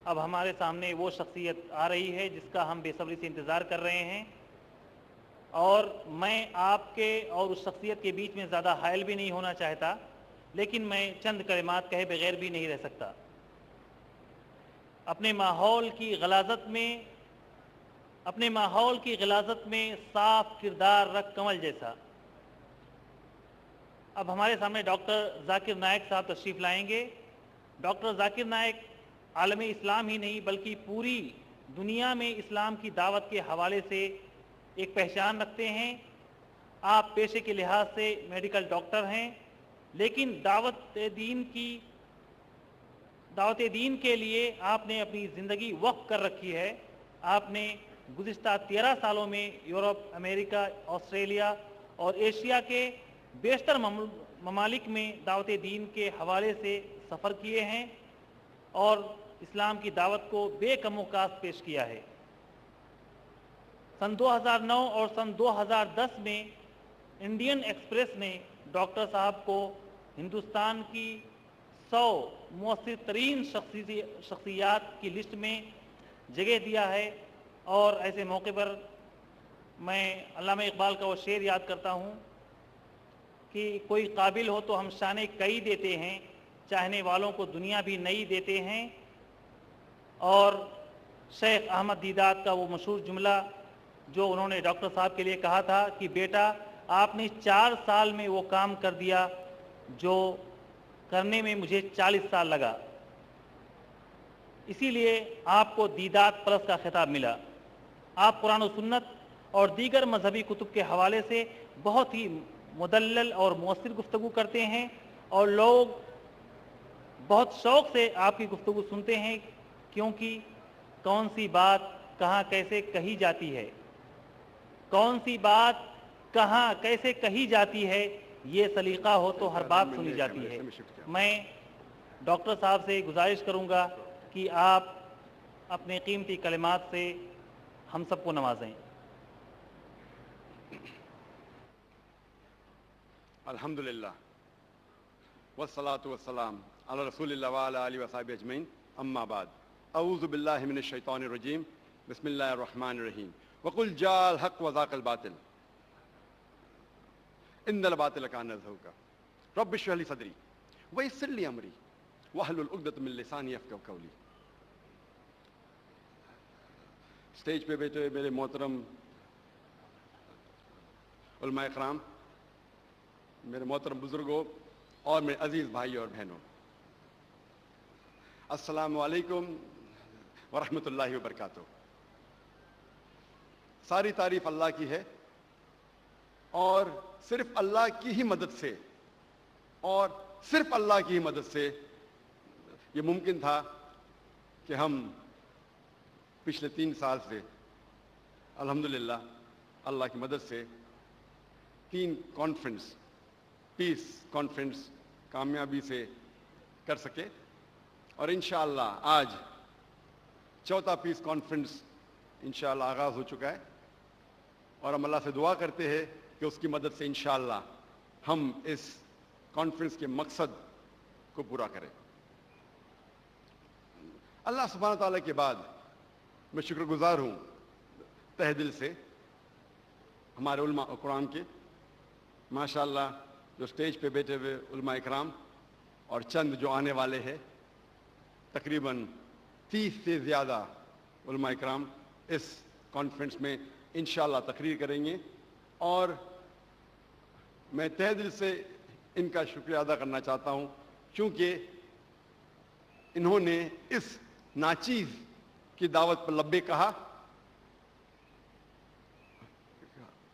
اب ہمارے سامنے وہ شخصیت آ رہی ہے جس کا ہم بے صبری سے انتظار کر رہے ہیں، اور میں آپ کے اور اس شخصیت کے بیچ میں زیادہ حائل بھی نہیں ہونا چاہتا، لیکن میں چند کلمات کہے بغیر بھی نہیں رہ سکتا۔ اپنے ماحول کی غلاظت میں صاف کردار رکھ کمل جیسا۔ اب ہمارے سامنے ڈاکٹر ذاکر نائک صاحب تشریف لائیں گے۔ ڈاکٹر ذاکر نائک عالم اسلام ہی نہیں بلکہ پوری دنیا میں اسلام کی دعوت کے حوالے سے ایک پہچان رکھتے ہیں۔ آپ پیشے کے لحاظ سے میڈیکل ڈاکٹر ہیں، لیکن دعوت دین کے لیے آپ نے اپنی زندگی وقف کر رکھی ہے۔ آپ نے گزشتہ 13 سالوں میں یورپ، امریکہ، آسٹریلیا اور ایشیا کے بیشتر ممالک میں دعوت دین کے حوالے سے سفر کیے ہیں اور اسلام کی دعوت کو بے کم و کاست پیش کیا ہے۔ سن 2009 اور سن 2010 میں انڈین ایکسپریس نے ڈاکٹر صاحب کو ہندوستان کی 100 مؤثر ترین شخصیات کی لسٹ میں جگہ دیا ہے، اور ایسے موقع پر میں علامہ اقبال کا وہ شعر یاد کرتا ہوں کہ کوئی قابل ہو تو ہم شان کئی دیتے ہیں، چاہنے والوں کو دنیا بھی نئی دیتے ہیں۔ اور شیخ احمد دیدات کا وہ مشہور جملہ جو انہوں نے ڈاکٹر صاحب کے لیے کہا تھا کہ بیٹا آپ نے 4 سال میں وہ کام کر دیا جو کرنے میں مجھے 40 سال لگا، اسی لیے آپ کو دیدات پلس کا خطاب ملا۔ آپ قرآن و سنت اور دیگر مذہبی کتب کے حوالے سے بہت ہی مدلل اور مؤثر گفتگو کرتے ہیں، اور لوگ بہت شوق سے آپ کی گفتگو سنتے ہیں، کیونکہ کون سی بات کہاں کیسے کہی جاتی ہے، کون سی بات کہاں کیسے کہی جاتی ہے، یہ سلیقہ ہو تو ہر بات سنی جاتی ہے۔ میں ڈاکٹر صاحب سے گزارش کروں گا کہ آپ اپنے قیمتی کلمات سے ہم سب کو نوازیں۔ الحمدللہ والصلاة والسلام علی رسول اللہ وعلی آلہ وصحبہ اجمعین، اما بعد، اعوذ باللہ من الشیطان الرجیم، بسم اللہ الرحمن الرحیم، وقل جاء الحق وزاق الباطل ان الباطل کان زہوقا رب اشرح لی صدری ویسر لی امری واحلل عقدۃ من لسانی یفقہوا قولی۔ اسٹیج پہ بیٹھے میرے محترم علماء اکرام، میرے محترم بزرگوں اور میرے عزیز بھائی اور بہنوں، السلام علیکم ورحمۃ اللہ وبرکاتہ۔ ساری تعریف اللہ کی ہے، اور صرف اللہ کی ہی مدد سے اور صرف اللہ کی ہی مدد سے یہ ممکن تھا کہ ہم پچھلے 3 سال سے الحمدللہ اللہ کی مدد سے 3 کانفرنس، پیس کانفرنس کامیابی سے کر سکے، اور انشاءاللہ آج 4تھا پیس کانفرنس انشاءاللہ آغاز ہو چکا ہے، اور ہم اللہ سے دعا کرتے ہیں کہ اس کی مدد سے انشاءاللہ ہم اس کانفرنس کے مقصد کو پورا کریں۔ اللہ سبحانہ تعالیٰ کے بعد میں شکر گزار ہوں تہ دل سے ہمارے علماء قرآن کے، ماشاءاللہ جو اسٹیج پہ بیٹھے ہوئے علماء اکرام اور چند جو آنے والے ہیں، تقریباً 30 سے زیادہ علماء اکرام اس کانفرنس میں انشاءاللہ تقریر کریں گے، اور میں تہ دل سے ان کا شکریہ ادا کرنا چاہتا ہوں، چونکہ انہوں نے اس ناچیز کی دعوت پر لبیک کہا۔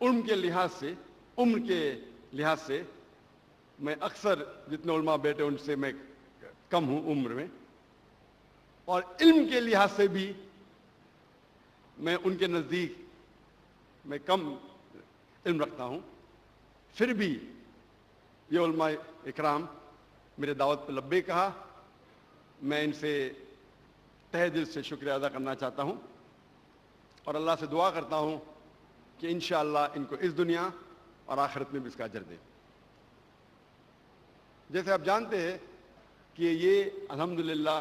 عمر کے لحاظ سے میں اکثر جتنے علماء بیٹھے ان سے میں کم ہوں عمر میں، اور علم کے لحاظ سے بھی میں ان کے نزدیک میں کم علم رکھتا ہوں، پھر بھی یہ علماء اکرام میرے دعوت پر لبیک کہا۔ میں ان سے تہ دل سے شکریہ ادا کرنا چاہتا ہوں، اور اللہ سے دعا کرتا ہوں کہ انشاءاللہ ان کو اس دنیا اور آخرت میں بھی اس کا اجر دے۔ جیسے آپ جانتے ہیں کہ یہ الحمدللہ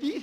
30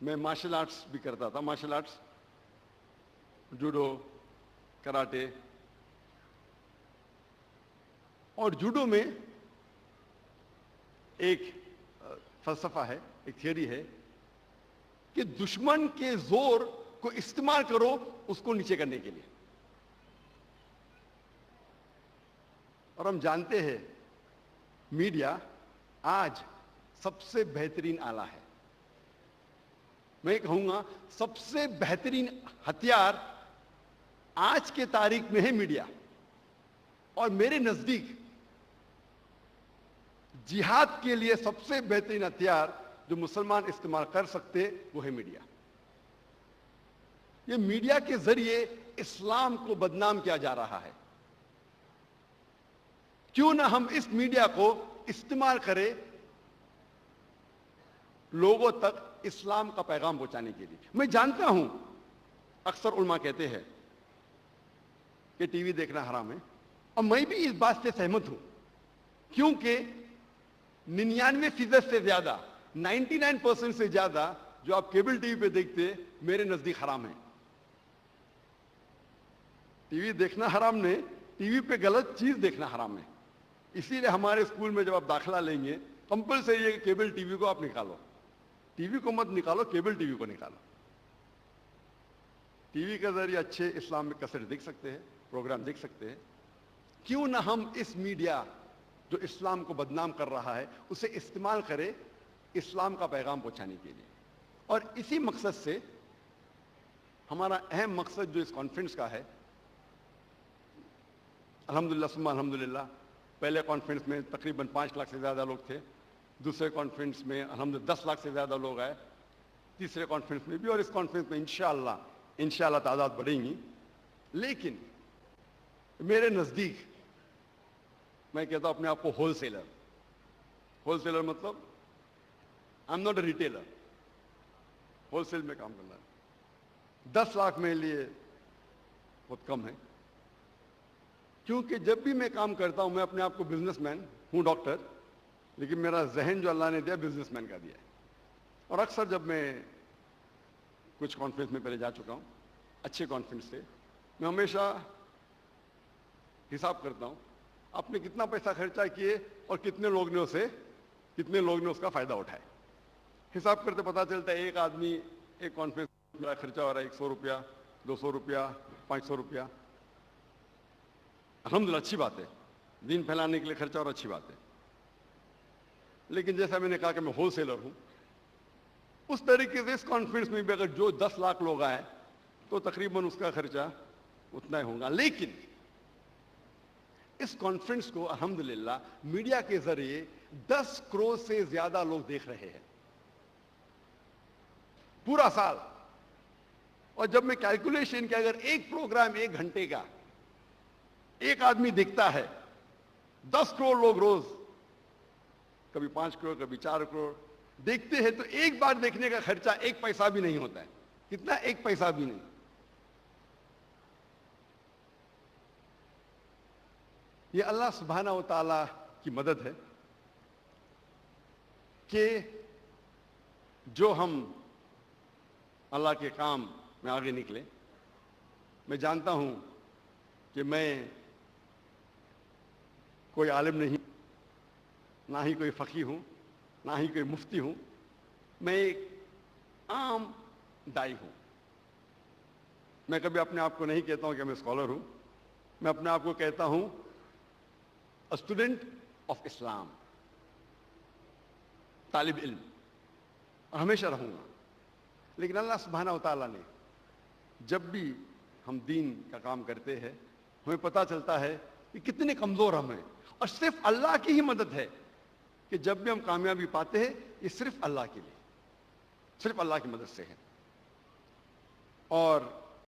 میں مارشل آرٹس بھی کرتا تھا, مارشل آرٹس, جوڈو, کراٹے. اور جوڈو میں ایک فلسفہ ہے, ایک تھیوری ہے کہ دشمن کے زور کو استعمال کرو اس کو نیچے کرنے کے لیے. اور ہم جانتے ہیں میڈیا آج سب سے بہترین آلہ ہے. میں کہوں گا سب سے بہترین ہتھیار آج کے تاریخ میں ہے میڈیا. اور میرے نزدیک جہاد کے لیے سب سے بہترین ہتھیار جو مسلمان استعمال کر سکتے وہ ہے میڈیا. یہ میڈیا کے ذریعے اسلام کو بدنام کیا جا رہا ہے. کیوں نہ ہم اس میڈیا کو استعمال کریں لوگوں تک اسلام کا پیغام پہنچانے کے لیے. میں جانتا ہوں اکثر علماء کہتے ہیں کہ ٹی وی دیکھنا حرام ہے, اور میں بھی اس بات سے سہمت ہوں, کیونکہ 99% سے زیادہ, 99% سے زیادہ جو آپ کیبل ٹی وی پہ دیکھتے میرے نزدیک حرام ہے. ٹی وی دیکھنا حرام نہیں, ٹی وی پہ غلط چیز دیکھنا حرام ہے. اسی لیے ہمارے اسکول میں جب آپ داخلہ لیں گے کمپلسری ہے کہ کیبل ٹی وی کو آپ نکالو. ٹی وی کو مت نکالو, کیبل ٹی وی کو نکالو. ٹی وی کے ذریعے اچھے اسلامک کیسٹ دیکھ سکتے ہیں, پروگرام دیکھ سکتے ہیں. کیوں نہ ہم اس میڈیا جو اسلام کو بدنام کر رہا ہے اسے استعمال کرے اسلام کا پیغام پہنچانے کے لیے. اور اسی مقصد سے ہمارا اہم مقصد جو اس کانفرنس کا ہے, الحمدللہ ثم الحمدللہ, پہلے کانفرنس میں تقریباً 5 لاکھ سے زیادہ لوگ تھے, دوسرے کانفرنس میں الحمدللہ 10 لاکھ سے زیادہ لوگ آئے, تیسرے کانفرنس میں بھی, اور اس کانفرنس میں انشاءاللہ تعداد بڑھیں گی. لیکن میرے نزدیک میں کہتا ہوں اپنے آپ کو ہول سیلر. ہول سیلر مطلب I am not a retailer. Wholesale میں کام کرنا ہے. 10 لاکھ میرے لیے بہت کم ہے, کیونکہ جب بھی میں کام کرتا ہوں میں اپنے آپ کو بزنس مین ہوں, ڈاکٹر, لیکن میرا ذہن جو اللہ نے دیا بزنس مین کا دیا ہے. اور اکثر جب میں کچھ کانفرنس میں پہلے جا چکا ہوں, اچھے کانفرنس سے, میں ہمیشہ حساب کرتا ہوں آپ نے کتنا پیسہ خرچہ کیے اور کتنے لوگ نے اس کا فائدہ اٹھائے. حساب کرتے پتہ چلتا ہے ایک آدمی ایک کانفرنس میں خرچہ ہو رہا ہے 100 روپیہ, 200 روپیہ, 500 روپیہ. الحمدللہ اچھی بات ہے, دین پھیلانے کے لیے خرچہ اور اچھی بات ہے. لیکن جیسا میں نے کہا کہ میں ہول سیلر ہوں, اس طریقے سے اس کانفرنس میں بھی اگر جو 10 لاکھ لوگ آئے تو تقریباً اس کا خرچہ اتنا ہی ہوگا. لیکن اس کانفرنس کو الحمدللہ میڈیا کے ذریعے 10 کروڑ سے زیادہ لوگ دیکھ رہے ہیں پورا سال. اور جب میں کیلکولیشن کہ اگر ایک پروگرام 1 گھنٹے کا ایک آدمی دیکھتا ہے, 10 کروڑ لوگ روز, کبھی 5 کروڑ کبھی 4 کروڑ دیکھتے ہیں, تو ایک بار دیکھنے کا خرچہ 1 پیسہ بھی نہیں ہوتا ہے. کتنا؟ 1 پیسہ بھی نہیں. یہ اللہ سبحانہ و تعالیٰ کی مدد ہے کہ جو ہم اللہ کے کام میں آگے نکلے. میں جانتا ہوں کہ میں کوئی عالم نہیں, نہ ہی کوئی فقیہ ہوں, نہ ہی کوئی مفتی ہوں. میں ایک عام دائی ہوں. میں کبھی اپنے آپ کو نہیں کہتا ہوں کہ میں اسکالر ہوں, میں اپنے آپ کو کہتا ہوں اسٹوڈنٹ آف اسلام, طالب علم, اور ہمیشہ رہوں گا. لیکن اللہ سبحانہ و تعالیٰ نے جب بھی ہم دین کا کام کرتے ہیں ہمیں پتہ چلتا ہے کہ کتنے کمزور ہم ہیں, اور صرف اللہ کی ہی مدد ہے کہ جب بھی ہم کامیابی پاتے ہیں یہ صرف اللہ کے لیے, صرف اللہ کی مدد سے ہے. اور